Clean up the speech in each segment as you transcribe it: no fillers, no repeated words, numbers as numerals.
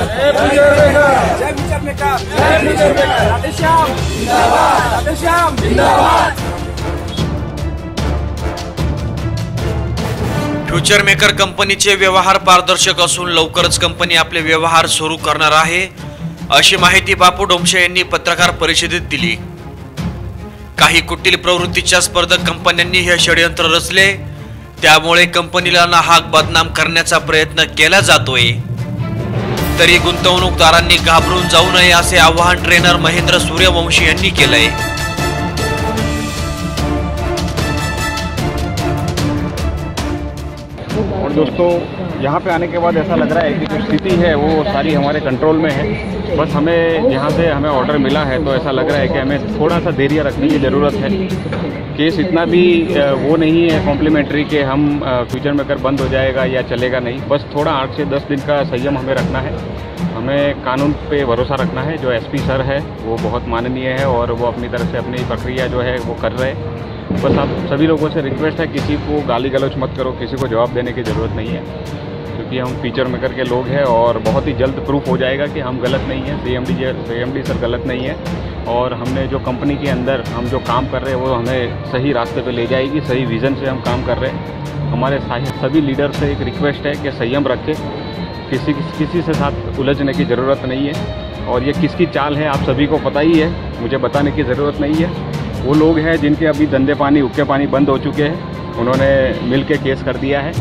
जय future maker, जय future maker, Radheshyam जिंदाबाद, राधेश्याम जिंदाबाद। फ्युचर मेकर कंपनीचे व्यवहार पारदर्शक असून लवकरच कंपनी आपले व्यवहार सुरू करणार आहे, अशी माहिती बापू डोमशे यांनी पत्रकार परिषदेत दिली। काही कुटील प्रवृत्तीच्या स्पर्धक कंपन्यांनी हे षडयंत्र रचले, त्यामुळे कंपनीला नाहक बदनाम करण्याचा प्रयत्न केला जातोय। तरी गुंतवणूकदारांनी घाबरून जाऊ नये असे आवाहन ट्रेनर महेंद्र सूर्यवंशी यांनी केलंय। और दोस्तों, यहाँ पे आने के बाद ऐसा लग रहा है कि जो स्थिति है वो सारी हमारे कंट्रोल में है। बस हमें यहाँ से हमें ऑर्डर मिला है तो ऐसा लग रहा है कि हमें थोड़ा सा देरियाँ रखने की ज़रूरत है। केस इतना भी वो नहीं है कॉम्प्लीमेंट्री कि हम फ्यूचर मेकर बंद हो जाएगा या चलेगा नहीं। बस थोड़ा 8 से 10 दिन का संयम हमें रखना है। हमें कानून पे भरोसा रखना है। जो एसपी सर है वो बहुत माननीय है और वो अपनी तरफ से अपनी प्रक्रिया जो है वो कर रहे हैं। बस आप सभी लोगों से रिक्वेस्ट है, किसी को गाली गलौज मत करो, किसी को जवाब देने की ज़रूरत नहीं है, क्योंकि हम फ्यूचर मेकर के लोग हैं और बहुत ही जल्द प्रूफ हो जाएगा कि हम गलत नहीं हैं। सीएमडी सर गलत नहीं है और हमने जो कंपनी के अंदर हम जो काम कर रहे हैं वो हमें सही रास्ते पे ले जाएगी। सही विज़न से हम काम कर रहे हैं। हमारे सभी लीडर से एक रिक्वेस्ट है कि संयम रखें, किसी से साथ उलझने की ज़रूरत नहीं है। और ये किसकी चाल है आप सभी को पता ही है, मुझे बताने की ज़रूरत नहीं है। वो लोग हैं जिनके अभी धंधे पानी हुक्के पानी बंद हो चुके हैं, उन्होंने मिलके केस कर दिया है।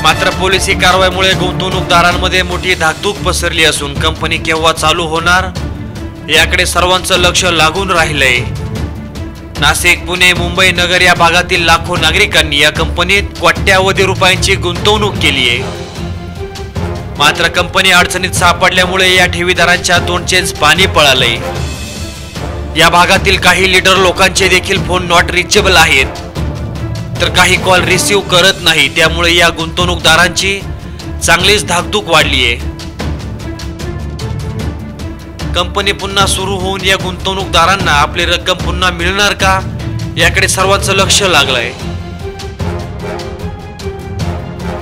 मात्र पोलिसी कारवाईमुळे गुंतवणूकदारांमध्ये मोठी धाकधूक पसरली असून कंपनी केव्हा चालू होणार याकडे सर्वांचं लक्ष लागून राहिलंय। नाशिक, पुणे, मुंबई नगर या भागातील लाखो नागरिकांनी या कंपनीत कोट्यावधी रुपयांची गुंतवणूक केली आहे। मात्र कंपनी अडचणीत सापडल्यामुळे या ठेवीदारांच्या तोंडचेच पाणी पळालंय। या भागातील काही लीडर लोकांचे देखील फोन नॉट रिचेबल आहेत, तर काही कॉल रिसीव्ह करत नाही। त्यामुळे या गुंतवणूकदारांची चांगलीच धाकधूक वाढली आहे। कंपनी पुन्हा सुरू होऊन या गुंतवणूकदारांना आपली रक्कम पुन्हा मिळणार का याकडे सर्वांचं लक्ष लागलंय।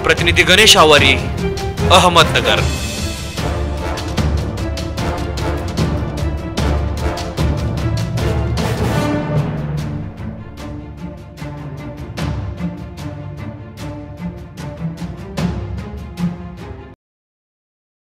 प्रतिनिधी गणेश आवारी, अहमदनगर।